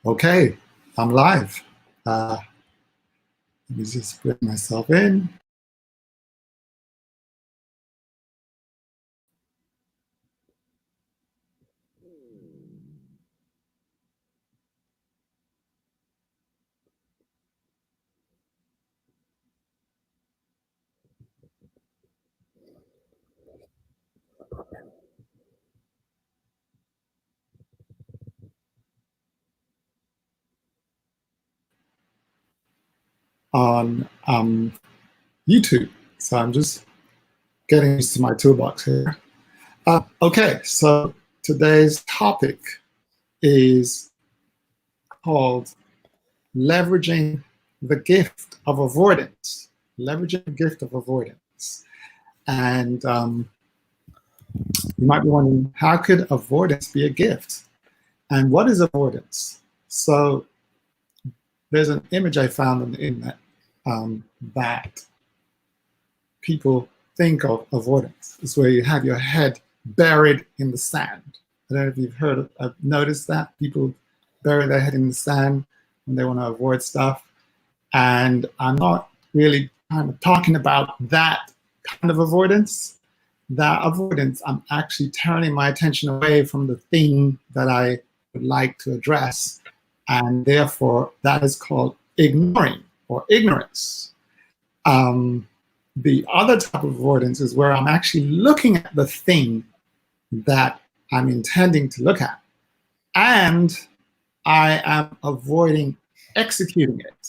Okay, I'm live. Let me just bring myself in. On YouTube. So I'm just getting used to my toolbox here. Okay, so today's topic is called leveraging the gift of avoidance. Leveraging the gift of avoidance. And you might be wondering, how could avoidance be a gift? And what is avoidance? So there's an image I found on the internet that people think of avoidance. It's where you have your head buried in the sand. I don't know if you've noticed that. People bury their head in the sand when they want to avoid stuff. And I'm not really kind of talking about that kind of avoidance. That avoidance, I'm actually turning my attention away from the thing that I would like to address. And therefore, that is called ignoring or ignorance. The other type of avoidance is where I'm actually looking at the thing that I'm intending to look at, and I am avoiding executing it.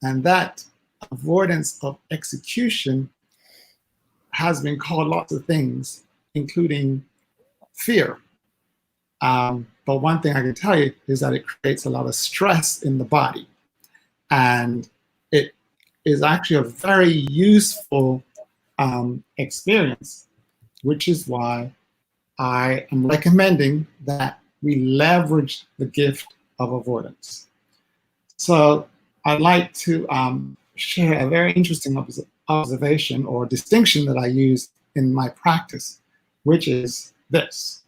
And that avoidance of execution has been called lots of things, including fear. But one thing I can tell you is that it creates a lot of stress in the body. And it is actually a very useful experience, which is why I am recommending that we leverage the gift of avoidance. So I'd like to share a very interesting observation or distinction that I use in my practice, which is this: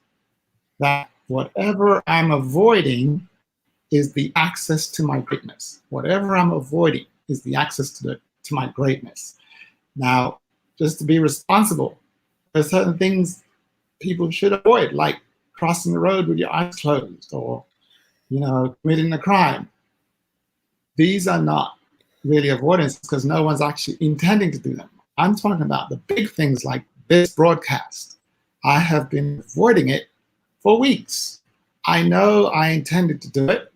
that whatever I'm avoiding is the access to my greatness. Whatever I'm avoiding is the access to my greatness. Now, just to be responsible, there's certain things people should avoid, like crossing the road with your eyes closed, or committing a crime. These are not really avoidance because no one's actually intending to do them. I'm talking about the big things like this broadcast. I have been avoiding it for weeks. I know I intended to do it,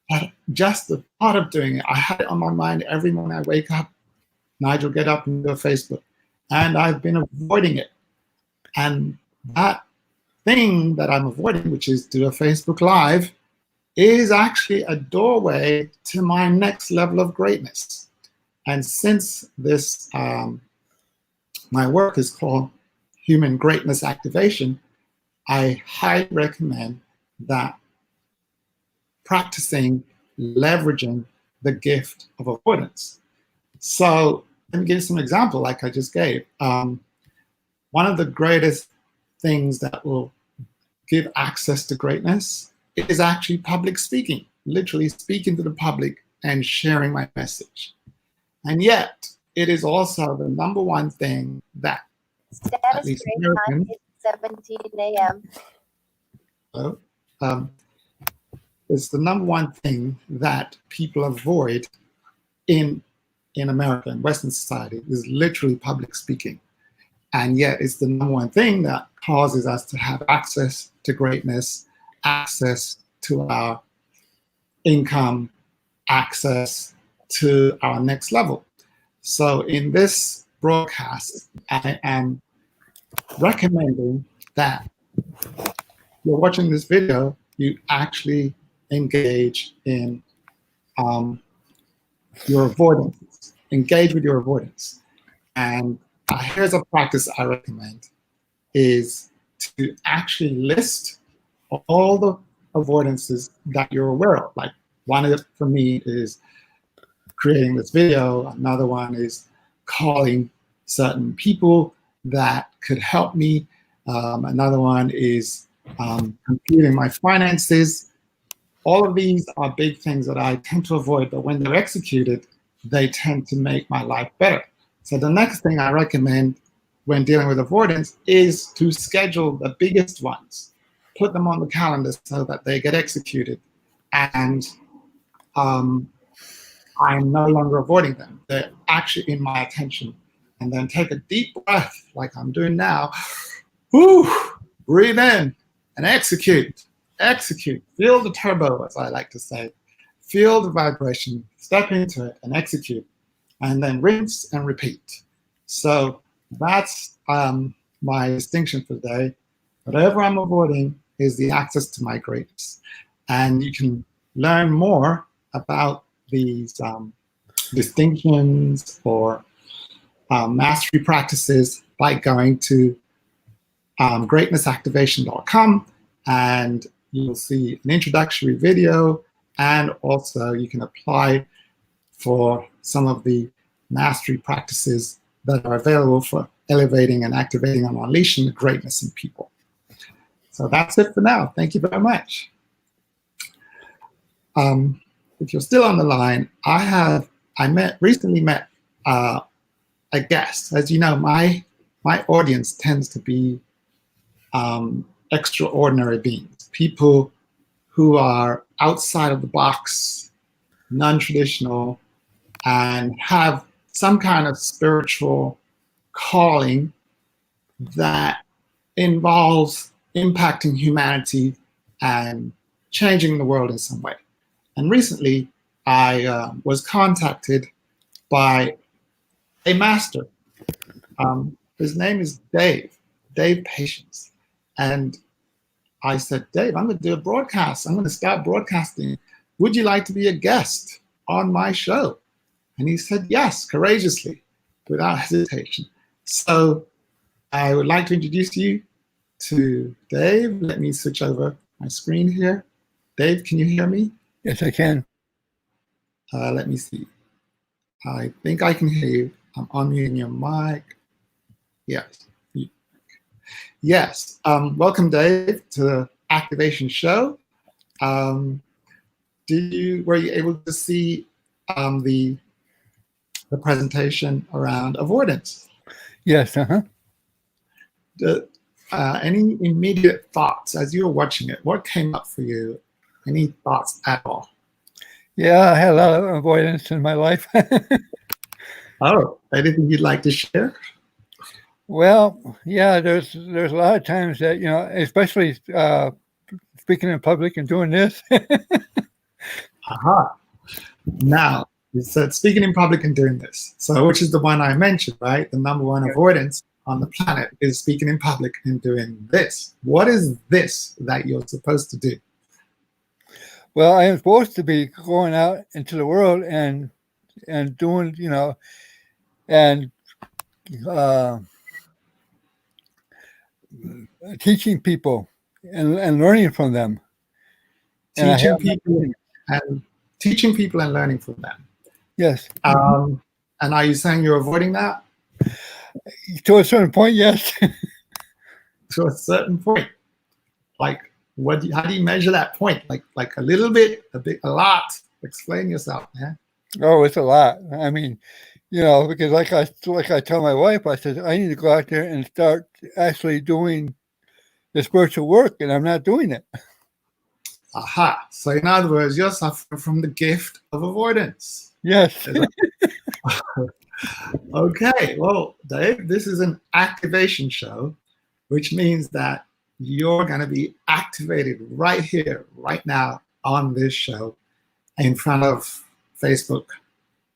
but just the thought of doing it, I had it on my mind every morning I wake up. Nigel, get up and do a Facebook. And I've been avoiding it. And that thing that I'm avoiding, which is do a Facebook Live, is actually a doorway to my next level of greatness. And since this, my work is called Human Greatness Activation, I highly recommend that practicing leveraging the gift of avoidance. So let me give you some example like I just gave. One of the greatest things that will give access to greatness is actually public speaking, literally speaking to the public and sharing my message. And yet, it is also the number one thing that at least Americans, it's 17 a.m. It's the number one thing that people avoid in America, in Western society, is literally public speaking. And yet it's the number one thing that causes us to have access to greatness, access to our income, access to our next level. So in this broadcast, I am recommending that you're watching this video, you actually engage in your avoidance, engage with your avoidance. And here's a practice I recommend, is to actually list all the avoidances that you're aware of. Like one of it for me is creating this video. Another one is calling certain people that could help me. Another one is computing my finances. All of these are big things that I tend to avoid, but when they're executed, they tend to make my life better. So the next thing I recommend when dealing with avoidance is to schedule the biggest ones, put them on the calendar so that they get executed, and I'm no longer avoiding them. They're actually in my attention. And then take a deep breath like I'm doing now. Whew, breathe in and execute. Execute. Feel the turbo, as I like to say. Feel the vibration, step into it and execute. And then rinse and repeat. So that's my distinction for today. Whatever I'm avoiding is the access to my greatness. And you can learn more about these distinctions or mastery practices by going to greatnessactivation.com, and you'll see an introductory video, and also you can apply for some of the mastery practices that are available for elevating and activating and unleashing the greatness in people. So that's it for now. Thank you very much. If you're still on the line, I recently met a guest. As you know, my audience tends to be extraordinary beings, people who are outside of the box, non-traditional, and have some kind of spiritual calling that involves impacting humanity and changing the world in some way. And recently, I was contacted by a master. His name is Dave Patience. And I said, Dave, I'm going to do a broadcast. I'm going to start broadcasting. Would you like to be a guest on my show? And he said, yes, courageously, without hesitation. So I would like to introduce you to Dave. Let me switch over my screen here. Dave, can you hear me? Yes, I can. Let me see. I think I can hear you. I'm unmuting your mic. Yes. Yes. Welcome, Dave, to the Activation Show. Were you able to see the presentation around avoidance? Yes. Any immediate thoughts as you were watching it? What came up for you? Any thoughts at all? Yeah, I had a lot of avoidance in my life. Oh, anything you'd like to share? Well, yeah, there's a lot of times that, especially speaking in public and doing this. Aha. Now, you said speaking in public and doing this. So which is the one I mentioned, right? The number one avoidance on the planet is speaking in public and doing this. What is this that you're supposed to do? Well, I am supposed to be going out into the world and doing, and teaching people and learning from them. Teaching people and learning from them. Yes. And are you saying you're avoiding that? To a certain point, yes. To a certain point. Like, how do you measure that point? Like a little bit, a lot? Explain yourself, man. Oh, it's a lot. I mean, because like I tell my wife, I said, I need to go out there and start actually doing the spiritual work, and I'm not doing it. Aha. So in other words, you're suffering from the gift of avoidance. Yes. Okay. Well, Dave, this is an activation show, which means that you're going to be activated right here, right now on this show in front of Facebook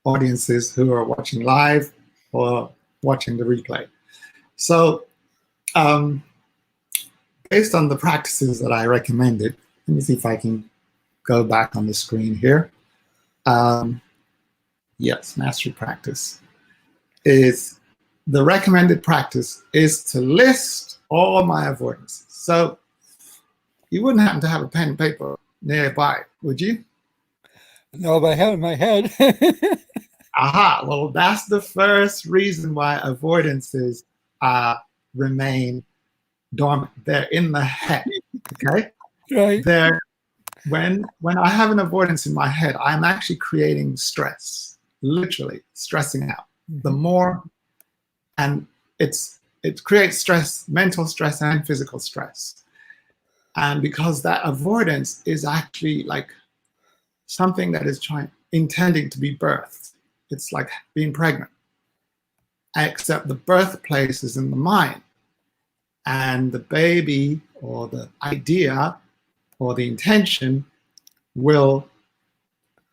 audiences who are watching live or watching the replay. So based on the practices that I recommended, let me see if I can go back on the screen here. Yes, mastery practice is the recommended practice is to list all my avoidances. So you wouldn't happen to have a pen and paper nearby, would you? No, but I have it in my head. Aha, well, that's the first reason why avoidances remain dormant. They're in the head, okay? Right. They're When I have an avoidance in my head, I'm actually creating stress, literally stressing out. The more, and it creates stress, mental stress and physical stress. And because that avoidance is actually like something that is intending to be birthed. It's like being pregnant, except the birthplace is in the mind, and the baby or the idea or the intention will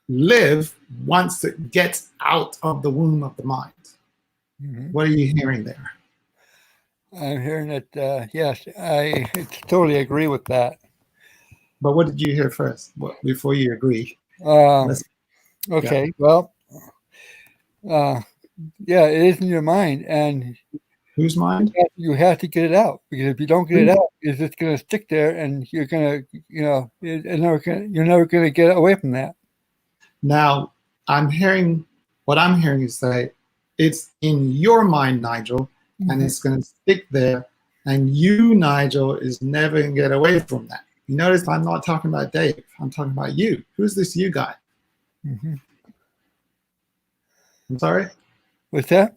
live once it gets out of the womb of the mind. What are you hearing there? I'm hearing that, yes, I totally agree with that. But what did you hear first before you agree? Okay, well, yeah, it is in your mind, and whose mind? You have to get it out, because if you don't get it out, it's just going to stick there, and you're going to, you're never going to get away from that. Now, what I'm hearing is that it's in your mind, Nigel, and it's going to stick there, and you, Nigel, is never going to get away from that. You notice I'm not talking about Dave. I'm talking about you. Who's this you guy? I'm sorry? What's that?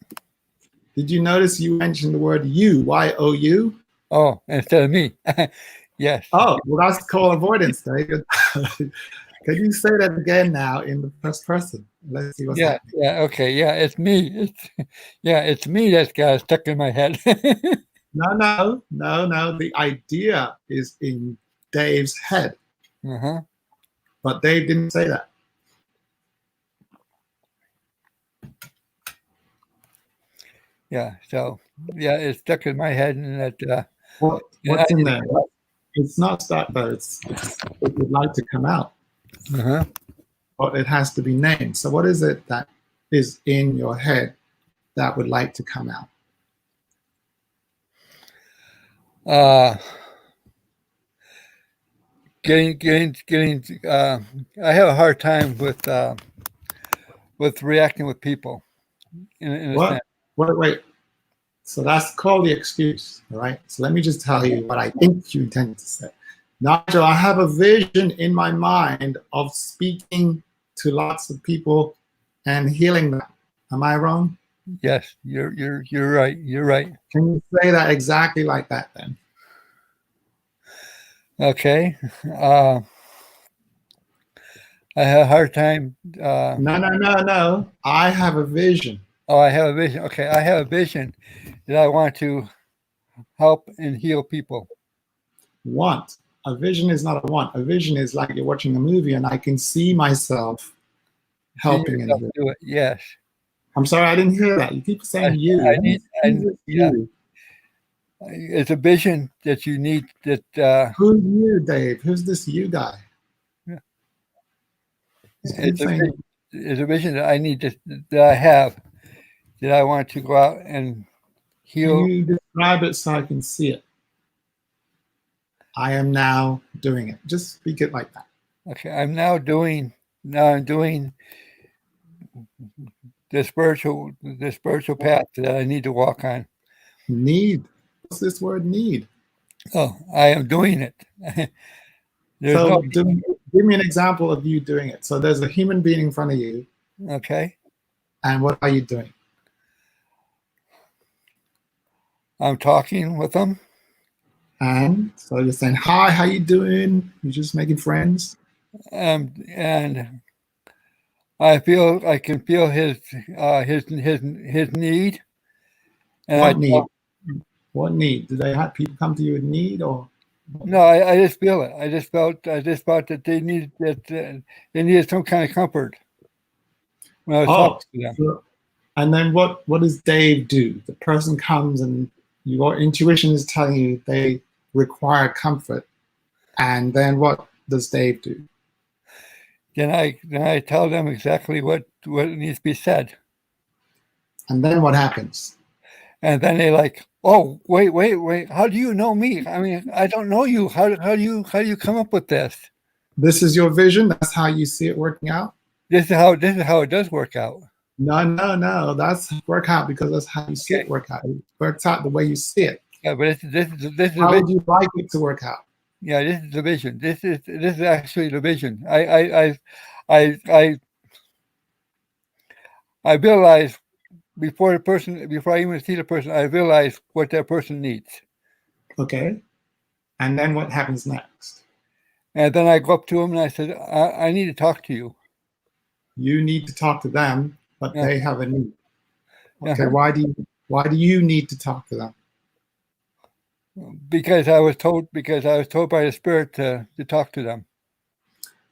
Did you notice you mentioned the word you, Y-O-U? Oh, instead of me. Yes. Oh, well, that's called avoidance, David. Can you say that again now in the first person? Let's see what's happening. Yeah, okay. Yeah, it's me. It's me that's got stuck in my head. No. The idea is in Dave's head. But Dave didn't say that. Yeah, so, yeah, it's stuck in my head, and that... what's in there? It's not stuck, though. It would like to come out. But it has to be named. So what is it that is in your head that would like to come out? I have a hard time with reacting with people. In a sense. Wait. So that's called the excuse, all right? So let me just tell you what I think you intended to say. Nigel, I have a vision in my mind of speaking to lots of people and healing them. Am I wrong? Yes, you're right. You're right. Can you say that exactly like that then? Okay. I have a hard time. No. I have a vision. Oh, I have a vision. Okay, I have a vision that I want to help and heal people. Want. A vision is not a want. A vision is like you're watching a movie and I can see myself helping and healing. Do it. Yes. I'm sorry, I didn't hear that. You keep saying you. You. It's a vision that you need. That who's you, Dave? Who's this you guy? It's a vision that I need that I have, that I want to go out and heal. Can you describe it so I can see it? I am now doing it. Just speak it like that. Okay, I'm doing the spiritual path that I need to walk on. Need. What's this word need? Oh, I am doing it. So give me an example of you doing it. So there's a human being in front of you. Okay. And what are you doing? I'm talking with them. And so you're saying, hi, how you doing? You're just making friends. And I can feel his need. And what need? What need? Do they have people come to you with need, or? No, I just feel it. I just felt that they needed some kind of comfort when I was talking to them. So, and then what does Dave do? The person comes and your intuition is telling you they require comfort. And then what does Dave do? Then I tell them exactly what needs to be said. And then what happens? And then they like, oh, wait. How do you know me? I mean, I don't know you. How do you come up with this? This is your vision? That's how you see it working out? This is how it does work out. No. That's work out because that's how you see it work out. It works out the way you see it. Yeah, but this is how would you like it to work out? Yeah, this is the vision. This is actually the vision. I realize before I even see the person, I realize what that person needs. Okay. And then what happens next? And then I go up to him and I said, I need to talk to you. You need to talk to them, but Yeah. they have a need. Okay. Uh-huh. Why do you need to talk to them? Because I was told by the Spirit to talk to them.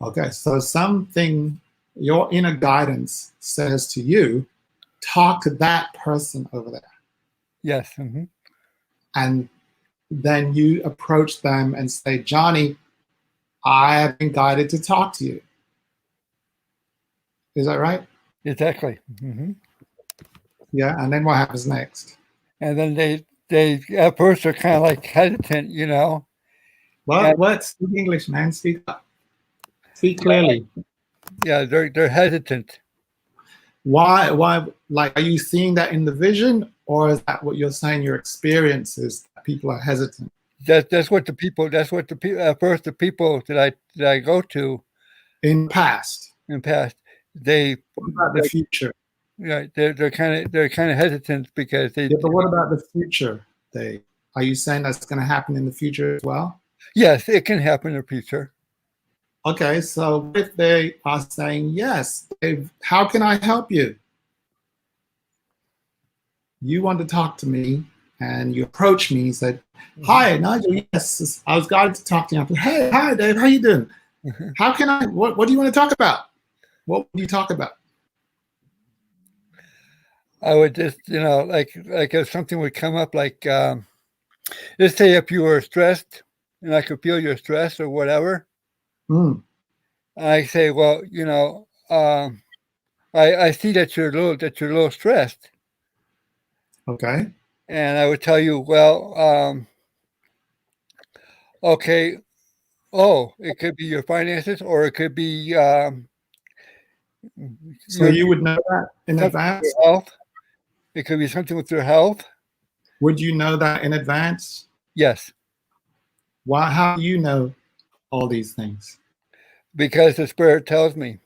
Okay. So something your inner guidance says to you, talk to that person over there. Yes. Mm-hmm. And then you approach them and say, Johnny, I have been guided to talk to you. Is that right? Exactly. Mm-hmm. Yeah. And then what happens next? And then they at first are kind of like hesitant, you know. What? Speak English, man. Speak up. Speak clearly. Yeah, they're hesitant. Why? Like, are you seeing that in the vision, or is that what you're saying? Your experience is that people are hesitant. That's what the people. At first the people that I go to In the past, in past, they what about the future? they're kind of hesitant because they. Yeah, but what about the future? Are you saying that's going to happen in the future as well? Yes, it can happen in the future. Okay, so if they are saying yes, how can I help you? You want to talk to me, and you approach me and said, "Hi, Nigel. Yes, I was guided to talk to you." Hey, hi, Dave. How you doing? How can I? What do you want to talk about? What would you talk about? I would just, like if something would come up, like let's say if you were stressed, and I could feel your stress or whatever. Mm. I say, well, I see that you're a little stressed. Okay. And I would tell you, well, okay, oh, it could be your finances, or it could be So your you would know that in advance? health. It could be something with your health. Would you know that in advance? Yes, Why? How do you know all these things? because the Spirit tells me.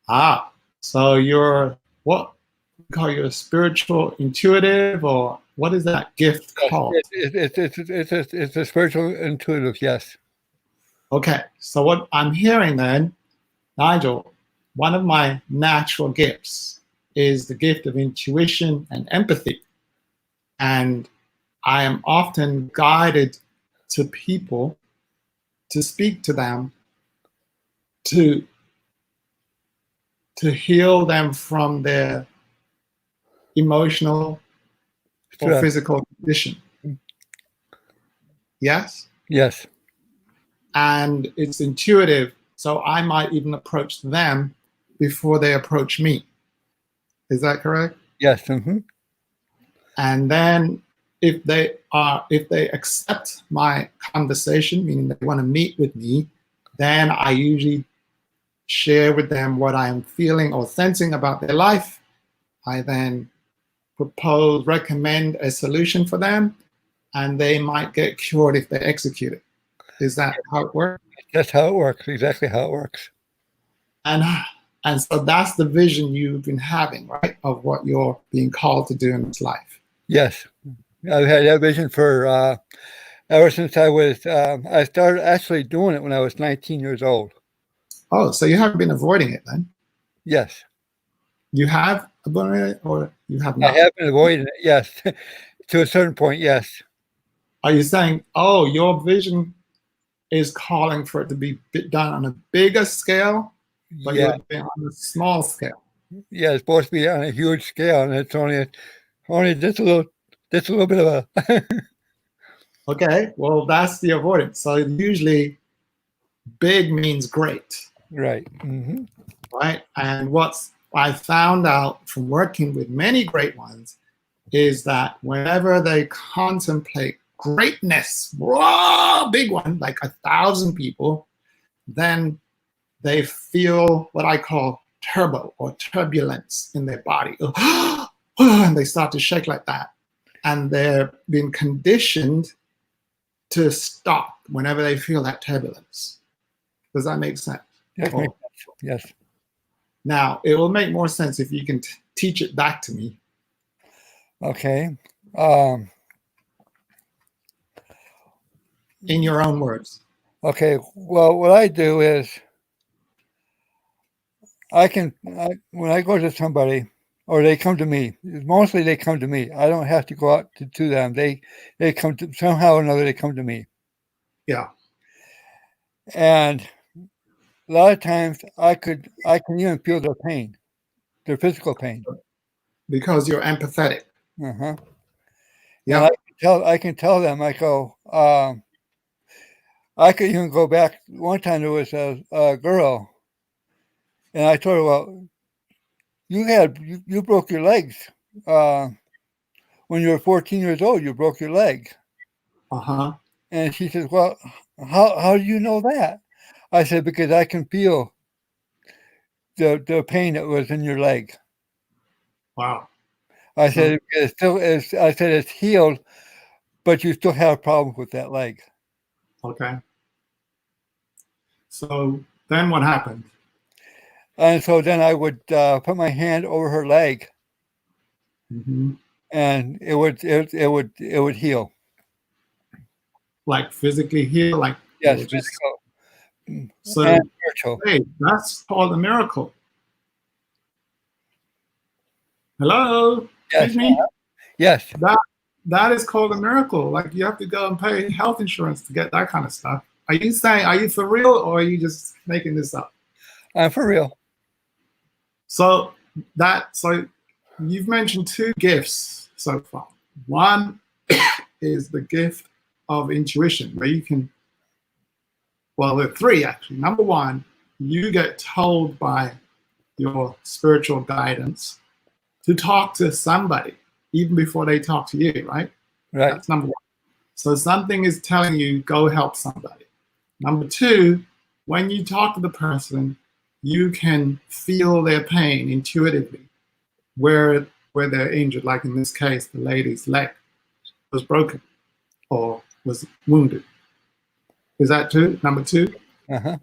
Ah, so you're what we call you a spiritual intuitive, or what is that gift called? It's a spiritual intuitive. Yes. Okay, so what I'm hearing then, Nigel, one of my natural gifts is the gift of intuition and empathy. And I am often guided to people to speak to them to heal them from their emotional or Stress. physical condition. Yes? Yes. And it's intuitive, so I might even approach them before they approach me. Is that correct? Yes. Mm-hmm. And then if they accept my conversation, meaning they want to meet with me, then I usually share with them what I am feeling or sensing about their life. I then recommend a solution for them, and they might get cured if they execute it. Is that how it works? That's how it works. Exactly how it works. And so that's the vision you've been having, right, of what you're being called to do in this life. Yes, I've had that vision for ever since I started actually doing it when I was 19 years old. Oh, so you haven't been avoiding it then? Yes. You have avoided it, or you have not? I have been avoiding it, yes. To a certain point, yes. Are you saying, oh, your vision is calling for it to be done on a bigger scale, but Yeah. you're doing on a small scale? Yeah, it's supposed to be on a huge scale, and it's only just a little bit of a Okay, well, that's the avoidance. So usually big means great. right. Mm-hmm. Right? And what I found out from working with many great ones is that whenever they contemplate greatness, raw, big one, like 1,000 people, then they feel what I call turbo or turbulence in their body. And they start to shake like that. And they're being conditioned to stop whenever they feel that turbulence. Does that make sense? Yes, Or- yes. Now, it will make more sense if you can teach it back to me. Okay. In your own words. Okay. Well, what I do is when I go to somebody or they come to me, mostly they come to me. I don't have to go out to them. They come to somehow or another. They come to me, Yeah. and a lot of times I can even feel their pain, their physical pain. Because you're empathetic. Uh-huh. Yeah. And I can tell them. I go. I could even go back. One time there was a girl, and I told her, "Well, you broke your legs when you were 14 years old. You broke your leg." Uh-huh. And she says, "Well, how do you know that?" I said, "Because I can feel the pain that was in your leg." Wow. I said, "It still is." I said, "It's healed, but you still have problems with that leg." Okay. So then what happened? And so then I would put my hand over her leg, Mm-hmm. and it would heal. Like physically heal, like it Yes, was just physical so. and spiritual. Hey, that's called a miracle. Hello, Yes, excuse me. yes. That is called a miracle. Like you have to go and pay health insurance to get that kind of stuff. Are you for real, or are you just making this up? I'm for real. So you've mentioned two gifts so far. One is the gift of intuition, where you can, well, there are three actually. Number one, you get told by your spiritual guidance to talk to somebody even before they talk to you, right? Right. That's number one. So something is telling you, go help somebody. Number two, when you talk to the person, you can feel their pain intuitively, where they're injured. Like in this case, the lady's leg was broken or was wounded. Is that two? Number two? Uh-huh.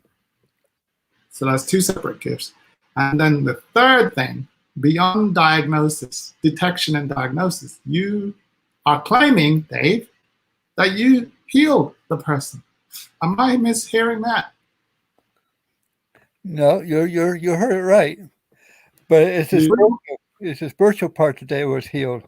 So that's two separate gifts. And then the third thing, beyond diagnosis, detection and diagnosis, you are claiming, Dave, that you healed the person. Am I mishearing that? No, you heard it right. But it's the spiritual part today was healed.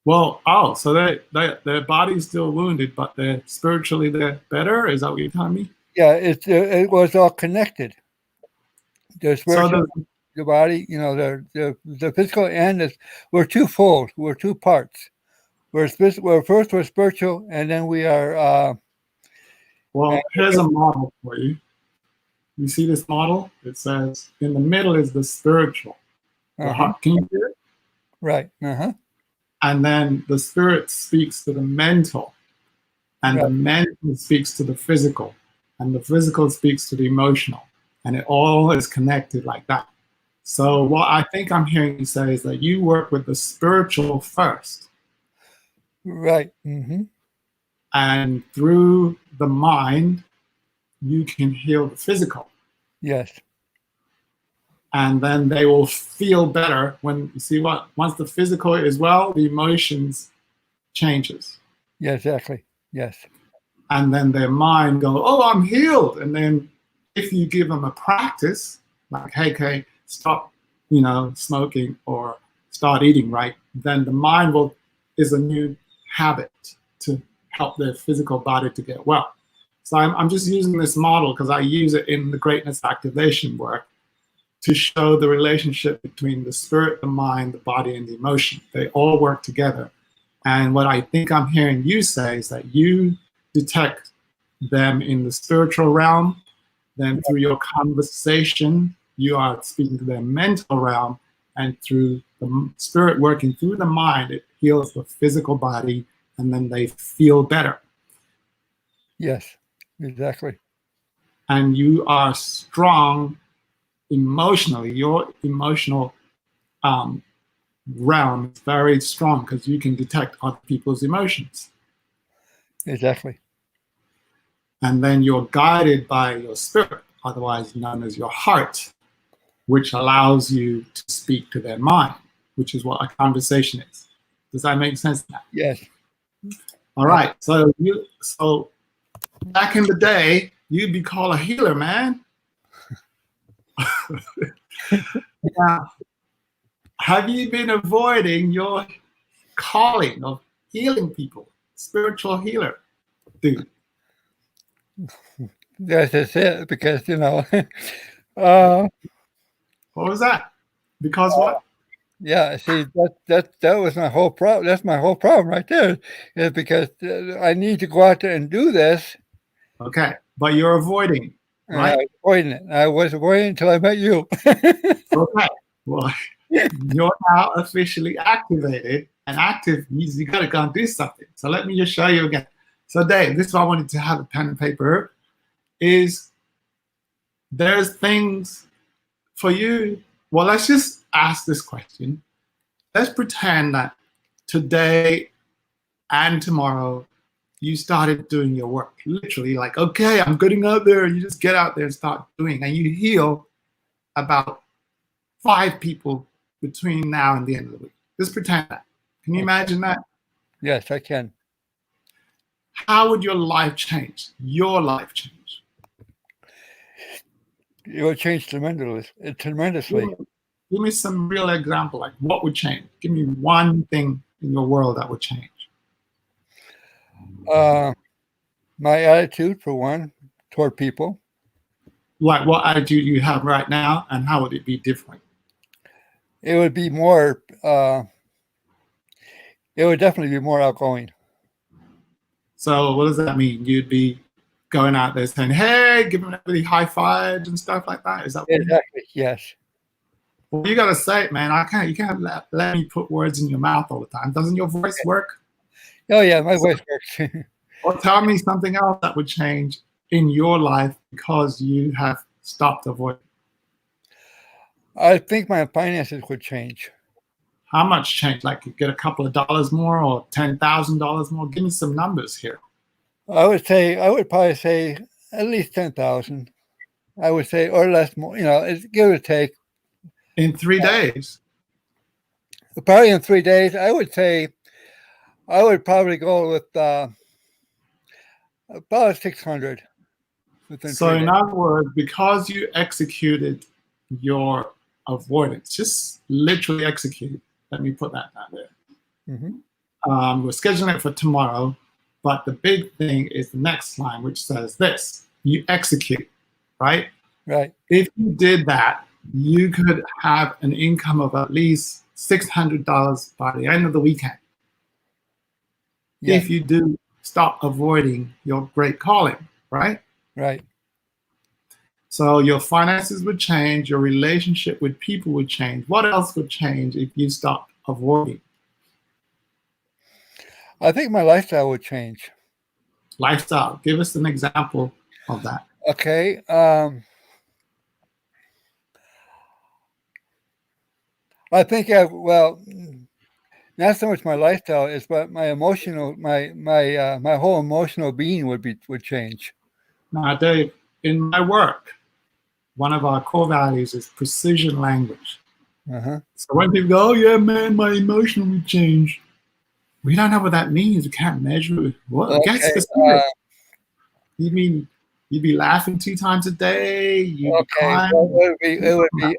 Well, so their body's still wounded, but they're spiritually they're better. Is that what you're telling me? Yeah, it was all connected. The spiritual, the body, the physical, and we're twofold. We're two parts. First we're spiritual, and then we are. Well, here's a model for you. You see this model? It says in the middle is the spiritual. The heart. Can you hear it? Right. Uh-huh. And then the spirit speaks to the mental, and Right. the mental speaks to the physical, and the physical speaks to the emotional, and it all is connected like that. So what I think I'm hearing you say is that you work with the spiritual first, Right. Mm-hmm. and through the mind, you can heal the physical. Yes. And then they will feel better when you see what once the physical is well, the emotions changes. Yeah, exactly. Yes. And then their mind go, oh, I'm healed. And then if you give them a practice, like, hey, stop, smoking or start eating right, then the mind is a new habit to help their physical body to get well. So I'm just using this model because I use it in the greatness activation work to show the relationship between the spirit, the mind, the body, and the emotion. They all work together. And what I think I'm hearing you say is that you detect them in the spiritual realm, then through your conversation, you are speaking to their mental realm, and through the spirit working through the mind, it heals the physical body, and then they feel better. Yes, exactly. And you are strong emotionally. Your emotional realm is very strong because you can detect other people's emotions. Exactly. And then you're guided by your spirit, otherwise known as your heart, which allows you to speak to their mind, which is what a conversation is. Does that make sense now? Yes. All right. So back in the day, you'd be called a healer, man. Now, have you been avoiding your calling of healing people, spiritual healer, dude? That's just it. Because What was that? Because what? yeah. See, that was my whole problem. That's my whole problem right there. Is because I need to go out there and do this, Okay, but you're avoiding, and I right? was avoiding it. I was avoiding it until I met you. Okay. Well, you're now officially activated, and active means you gotta go and do something. So let me just show you again. So Dave, this is why I wanted to have a pen and paper, is there's things for you. Well, let's just ask this question. Let's pretend that today and tomorrow you started doing your work. Literally, like, okay, I'm getting out there. You just get out there and start doing, and you heal about 5 people between now and the end of the week. Just pretend that. Can you imagine that? Yes, I can. How would your life change? Your life change? It would change tremendously. Give me some real example. Like, what would change? Give me one thing in your world that would change. My attitude, for one, toward people. Like, what attitude you have right now, and how would it be different? It would be more. It would definitely be more outgoing. So, what does that mean? You'd be going out there saying, "Hey," giving everybody high fives and stuff like that. Is that what you mean? Exactly. Yes. Well, you gotta say it, man. I can't. You can't let me put words in your mouth all the time. Doesn't your voice work? Oh yeah, my voice works. Or tell me something else that would change in your life because you have stopped avoiding. I think my finances would change. How much change? Like, you get a couple of dollars more or $10,000 more? Give me some numbers here. I would probably say at least 10,000. I would say, or less, more. It's give or take. In 3 days. Probably in 3 days. I would say, I would probably go with about 600. So in other words, because you executed your avoidance, just literally execute. Let me put that down there. Mm-hmm. We're scheduling it for tomorrow, but the big thing is the next line, which says this: you execute, right? Right. If you did that, you could have an income of at least $600 by the end of the weekend. Yes. If you do stop avoiding your great calling, right? Right. So your finances would change, your relationship with people would change. What else would change if you stop avoiding? I think my lifestyle would change. Lifestyle. Give us an example of that. Okay. I think not so much my lifestyle is, but my emotional, my whole emotional being would change. Now, Dave, in my work, one of our core values is precision language. Uh-huh. So when people go, "Oh yeah, man, my emotion will change," we don't know what that means. We can't measure it. What? Get Okay. specific. You mean you'd be laughing 2 times a day? You'd be Okay. crying? Well, it would be.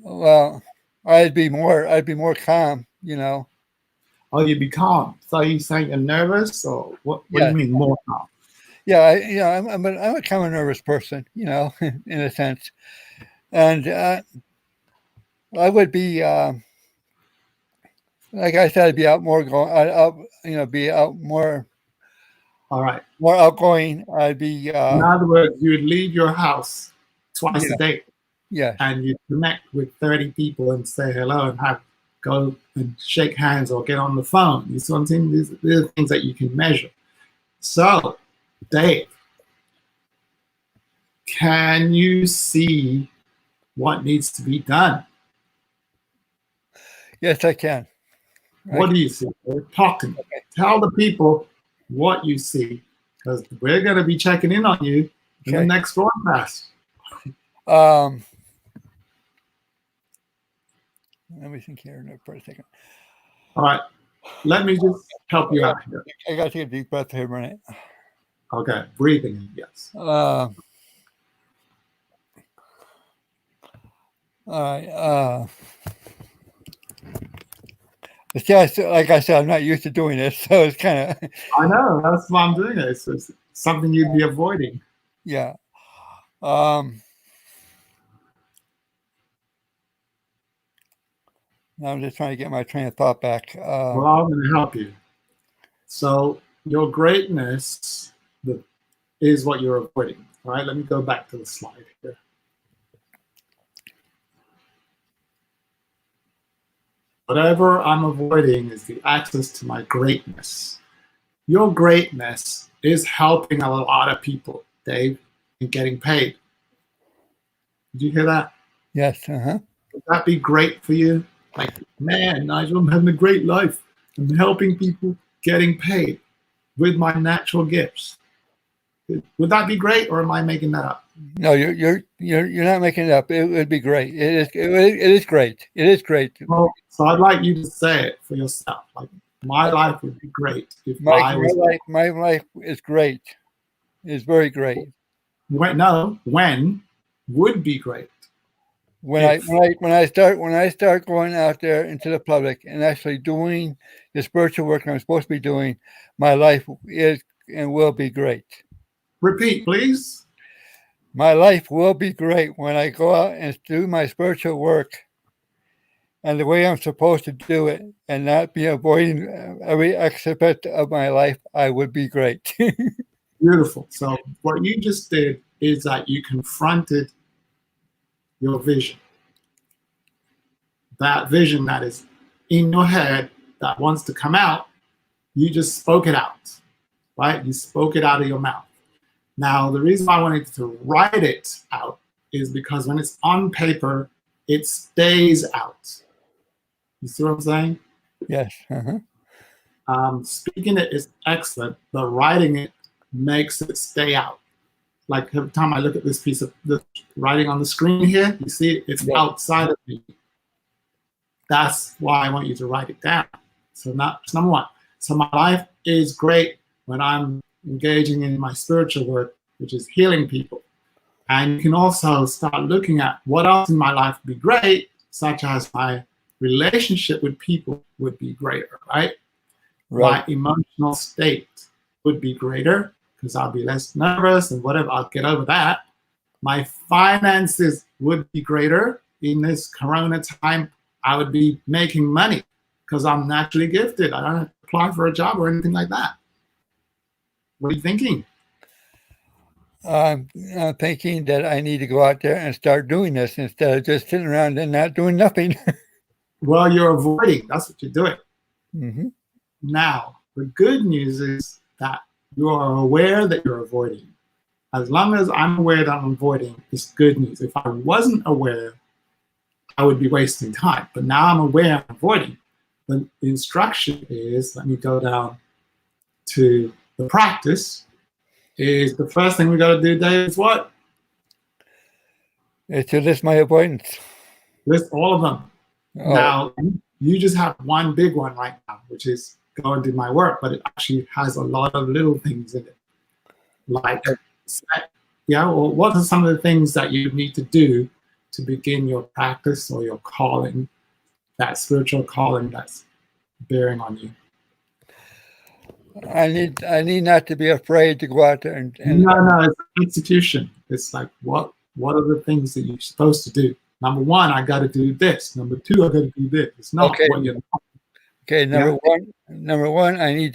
Well, I'd be more calm. Oh, you'd be calm. So you saying you're nervous, or what? What do Yeah. you mean more calm? Yeah. I'm a kind of nervous person. In a sense, and I would be. Like I said, I'd be out more be out more. All right. More outgoing. I'd be. In other words, you would leave your house twice Yeah. a day, Yes. and you connect with 30 people and say hello and go and shake hands or get on the phone. You see what I'm saying? These are things that you can measure. So, Dave, can you see what needs to be done? Yes, I can. What do you see? Talk to me. Okay. Tell the people what you see because we're going to be checking in on you in the Okay. next broadcast. Let me think here for a second. All right. Let me just help you out here. I got to take a deep breath here a minute. Okay. Breathing in, yes. All right. Yeah, like I said, I'm not used to doing this, so it's kind of. I know. That's why I'm doing it. It's something you'd be avoiding. Yeah. Now I'm just trying to get my train of thought back. Well, I'm going to help you. So your greatness is what you're avoiding. All right. Let me go back to the slide here. Whatever I'm avoiding is the access to my greatness. Your greatness is helping a lot of people, Dave, in getting paid. Did you hear that? Yes. Would that be great for you? Like, man, Nigel, I'm having a great life. I'm helping people getting paid with my natural gifts. Would that be great, or am I making that up? No, you're not making it up. It would be great. It is great. It is great. Well, so I'd like you to say it for yourself. Like, my life would be great if My life is great. It's very great. When would be great. When I start going out there into the public and actually doing the spiritual work I'm supposed to be doing, my life is and will be great. Repeat, please. My life will be great when I go out and do my spiritual work and the way I'm supposed to do it and not be avoiding every aspect of my life. I would be great. Beautiful. So what you just did is that you confronted your vision. That vision that is in your head that wants to come out, you just spoke it out, right? You spoke it out of your mouth. Now, the reason I wanted to write it out is because when it's on paper, it stays out. You see what I'm saying? Yes. Speaking it is excellent, but writing it makes it stay out. Like every time I look at this piece of the writing on the screen here, you see it's outside of me. That's why I want you to write it down. So that's number one. So my life is great when I'm engaging in my spiritual work, which is healing people. And you can also start looking at what else in my life would be great, such as my relationship with people would be greater, right? My emotional state would be greater because I'll be less nervous and whatever, I'll get over that. My finances would be greater. In this Corona time, I would be making money because I'm naturally gifted. I don't have to apply for a job or anything like that. What are you thinking? I'm thinking that I need to go out there and start doing this instead of just sitting around and not doing nothing. Well, you're avoiding. That's what you're doing. Mm-hmm. Now, the good news is that you are aware that you're avoiding. As long as I'm aware that I'm avoiding, it's good news. If I wasn't aware, I would be wasting time. But now I'm aware I'm avoiding. The instruction is, let me go down to the practice, is the first thing we got to do, Dave, is what? It's to list my avoidance. List all of them. Oh. Now, you just have one big one right now, which is go and do my work, but it actually has a lot of little things in it. Like, or what are some of the things that you need to do to begin your practice or your calling, that spiritual calling that's bearing on you? I need not to be afraid to go out there and No, it's an institution. It's like what are the things that you're supposed to do? Number one, I got to do this. Number two, I got to do this. It's not what you're. Okay, number one, I need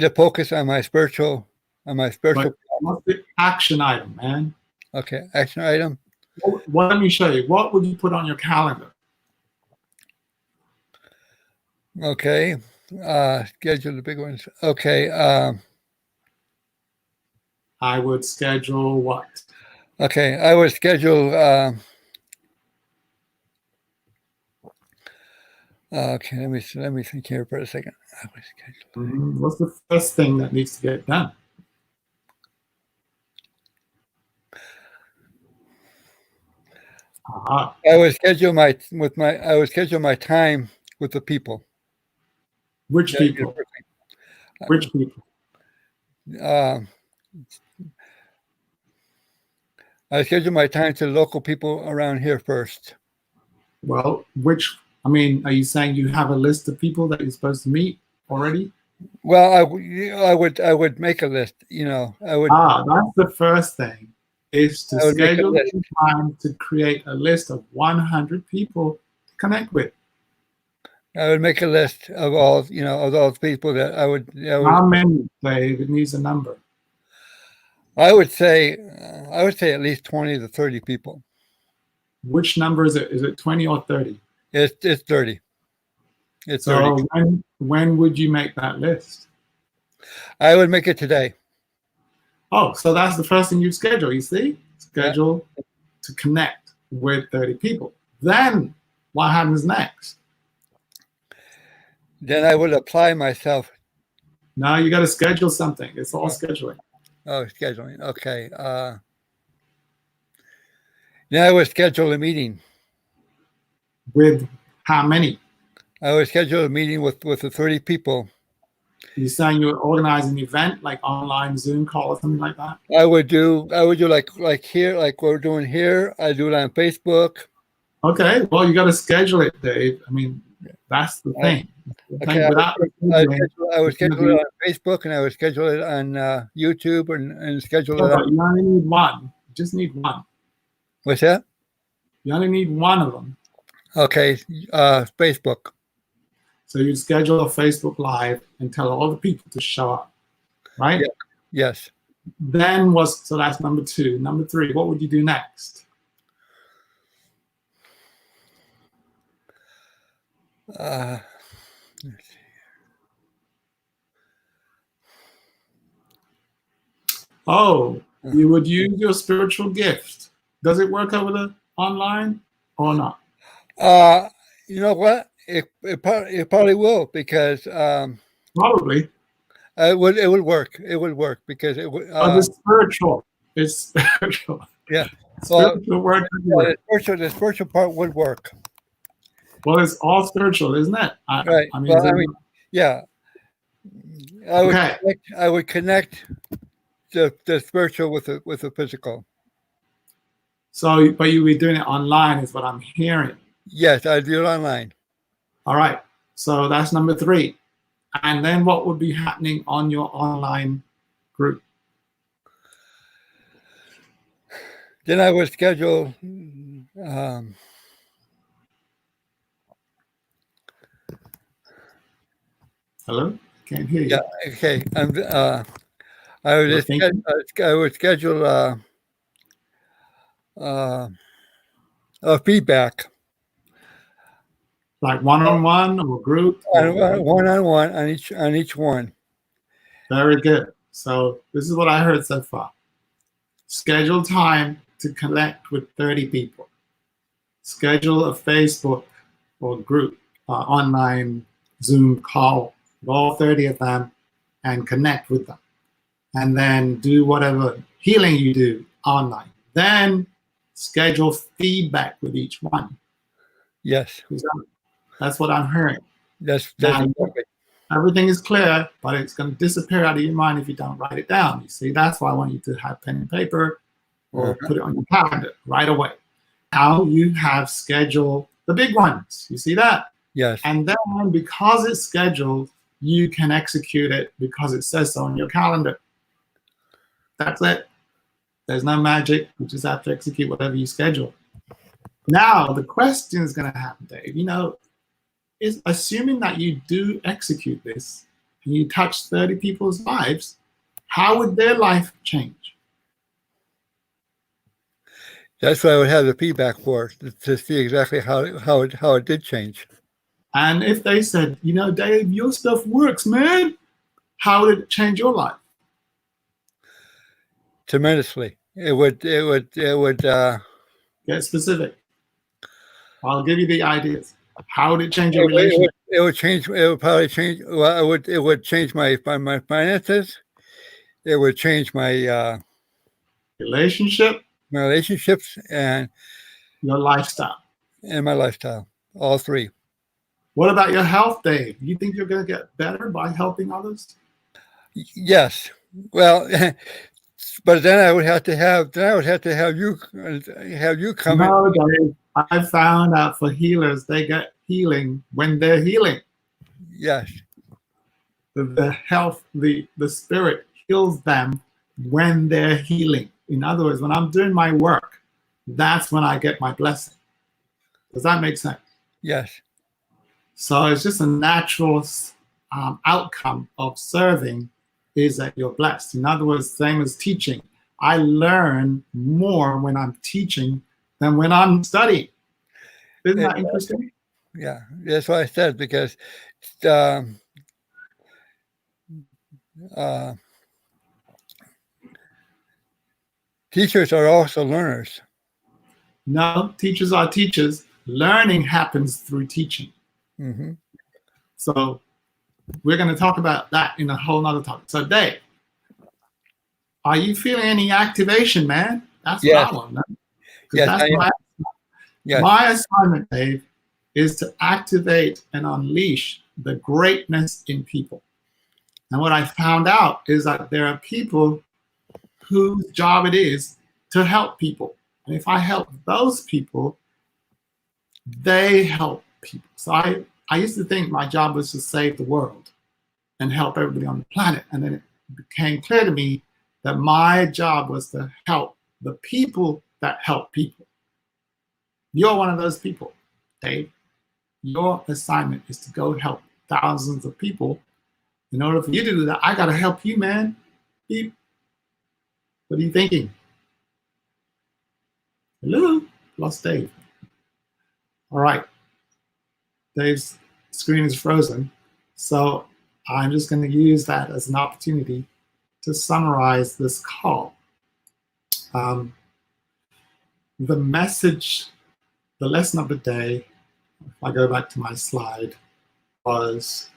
to focus on my spiritual. What's the action item, man? Okay, action item. Well, let me show you. What would you put on your calendar? Okay, schedule the big ones. Okay, I would schedule what? Okay, I would schedule Okay, let me think here for a second. I was scheduling. What's the first thing that needs to get done? I would schedule my time with the people. Which people? Which people? I schedule my time to local people around here first. Well, I mean, are you saying you have a list of people that you're supposed to meet already? Well, I would make a list. I would. That's the first thing, is to schedule some time to create a list of 100 people to connect with. I would make a list of all of those people that I would. How many, Dave? It needs a number. I would say at least 20 to 30 people. Which number is it? Is it 20 or 30? It's 30. It's so 30. When would you make that list? I would make it today. Oh, so that's the first thing you schedule. You see, schedule to connect with 30 people. Then what happens next? Then I would apply myself. No, you got to schedule something. It's all scheduling. Oh, scheduling. Okay. Then I would schedule a meeting. With how many? I would schedule a meeting with the 30 people. You're saying you would organize an event like online Zoom call or something like that? I would do like here, like we're doing here. I do it on Facebook. Okay, well, you got to schedule it, Dave. I mean, that's the thing. Okay, I would schedule it on Facebook, and I would schedule it on YouTube, and schedule it. But you only need one. You just need one. What's that? You only need one of them. Okay, Facebook. So you schedule a Facebook Live and tell all the people to show up, right? Yeah. Yes. Then so that's number 2. Number 3, what would you do next? Let's see. Oh, you would use your spiritual gift. Does it work over the online or not? You know what? It probably will, because probably it would work. It would work because it would. It's spiritual. It's spiritual. Yeah. Spiritual work. The spiritual part would work. Well, it's all spiritual, isn't it? Right. I mean, yeah. I would connect the spiritual with the physical. So, but you be doing it online, is what I'm hearing. Yes, I do it online. All right. So that's number 3. And then what would be happening on your online group? Then I would schedule. Hello? Can't hear you. Yeah. Okay. I would schedule a feedback. Like one-on-one or group? One-on-one on each one. Very good. So this is what I heard so far. Schedule time to connect with 30 people. Schedule a Facebook or group, online Zoom call with all 30 of them and connect with them. And then do whatever healing you do online. Then schedule feedback with each one. Yes. That's what I'm hearing. That's everything is clear, but it's going to disappear out of your mind if you don't write it down. You see, that's why I want you to have pen and paper or put it on your calendar right away. Now you have scheduled the big ones. You see that? Yes. And then because it's scheduled, you can execute it because it says so on your calendar. That's it. There's no magic. You just have to execute whatever you schedule. Now, the question is going to happen, Dave. Is assuming that you do execute this and you touch 30 people's lives, how would their life change? That's what I would have the feedback for, to see exactly how it did change. And if they said, Dave, your stuff works, man, how would it change your life? Tremendously. It would get specific. I'll give you the ideas. How would it change your relationship? It would change. It would probably change. Well, it would change my finances. It would change my Relationship, my relationships and your lifestyle. my lifestyle. All three. What about your health, Dave? You think you're going to get better by helping others? Yes. Well, but then I would have to have. Then I would have to have you come in. No, Dave. I found out for healers, they get healing when they're healing. Yes. The health, the spirit heals them when they're healing. In other words, when I'm doing my work, that's when I get my blessing. Does that make sense? Yes. So it's just a natural outcome of serving is that you're blessed. In other words, same as teaching. I learn more when I'm teaching than when I'm studying. Isn't that interesting? Yeah, that's what I said, because teachers are also learners. No, teachers are teachers. Learning happens through teaching. Mm-hmm. So we're going to talk about that in a whole nother topic. So Dave, are you feeling any activation, man? That's Yes. what I want. Man. Yes, That's my assignment, Dave, is to activate and unleash the greatness in people. And what I found out is that there are people whose job it is to help people. And if I help those people, they help people. So I used to think my job was to save the world and help everybody on the planet. And then it became clear to me that my job was to help the people that help people. You're one of those people, Dave. Your assignment is to go help thousands of people. In order for you to do that, I got to help you, man. Beep. What are you thinking? Hello? Lost Dave. All right. Dave's screen is frozen. So I'm just going to use that as an opportunity to summarize this call. The message, the lesson of the day, if I go back to my slide, was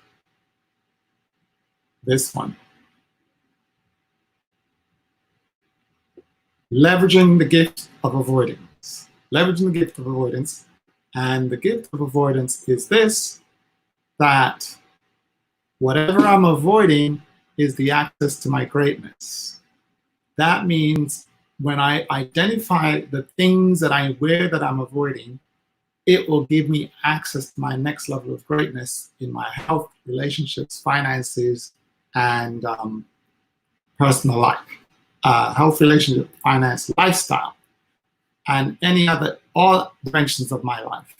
this one. Leveraging the gift of avoidance. Leveraging the gift of avoidance. And the gift of avoidance is this, that whatever I'm avoiding is the access to my greatness. That means when I identify the things that I'm aware that I'm avoiding, it will give me access to my next level of greatness in my health, relationships, finances, and personal life. Health, relationship, finance, lifestyle, and any other, all dimensions of my life.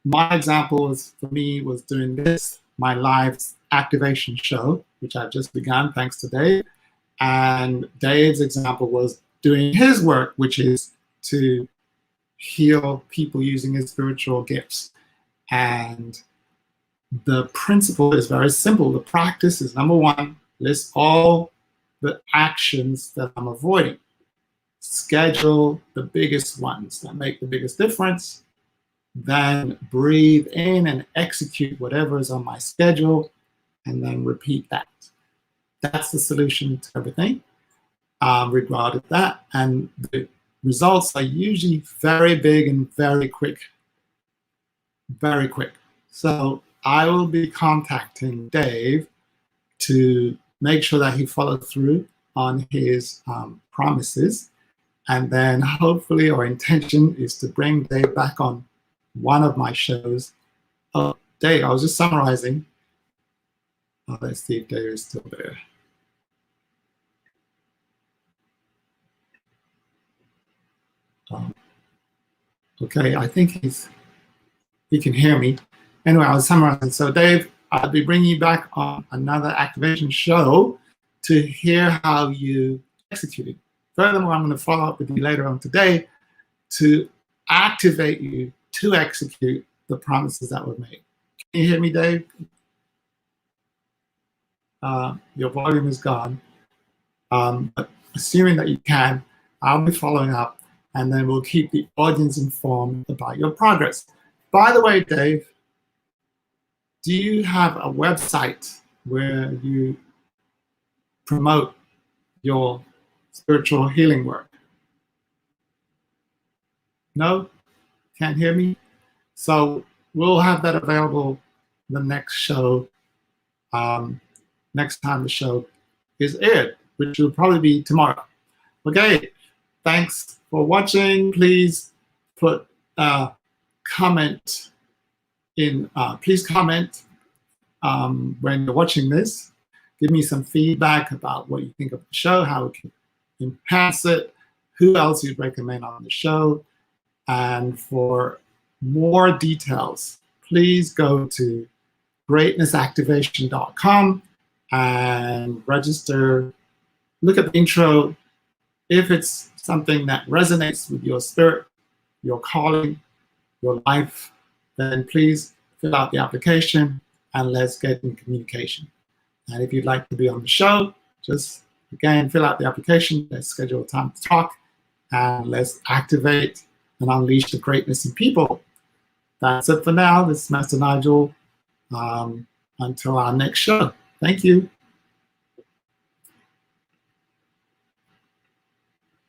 My example was, for me, was doing this, my live activation show, which I've just begun, thanks to Dave. And Dave's example was doing his work, which is to heal people using his spiritual gifts. And the principle is very simple. The practice is, number one, list all the actions that I'm avoiding. Schedule the biggest ones that make the biggest difference. Then breathe in and execute whatever is on my schedule, and then repeat that. That's the solution to everything regarding that. And the results are usually very big and very quick. Very quick. So I will be contacting Dave to make sure that he followed through on his promises. And then hopefully our intention is to bring Dave back on one of my shows. Oh, Dave, I was just summarizing. Oh, let's see if Dave is still there. Okay, I think he can hear me. Anyway, I was summarizing. So Dave, I'll be bringing you back on another activation show to hear how you executed. Furthermore, I'm going to follow up with you later on today to activate you to execute the promises that were made. Can you hear me, Dave? Your volume is gone. But assuming that you can, I'll be following up and then we'll keep the audience informed about your progress. By the way, Dave, do you have a website where you promote your spiritual healing work? No? Can't hear me? So we'll have that available the next show, next time the show is aired, which will probably be tomorrow. Okay, thanks for watching. Please put a comment in, please comment when you're watching this. Give me some feedback about what you think of the show, how we can enhance it, who else you'd recommend on the show. And for more details, please go to greatnessactivation.com and register. Look at the intro. If it's something that resonates with your spirit, your calling, your life, then please fill out the application and let's get in communication. And if you'd like to be on the show, just again, fill out the application. Let's schedule a time to talk and let's activate and unleash the greatness in people. That's it for now. This is Master Nigel. Until our next show. Thank you.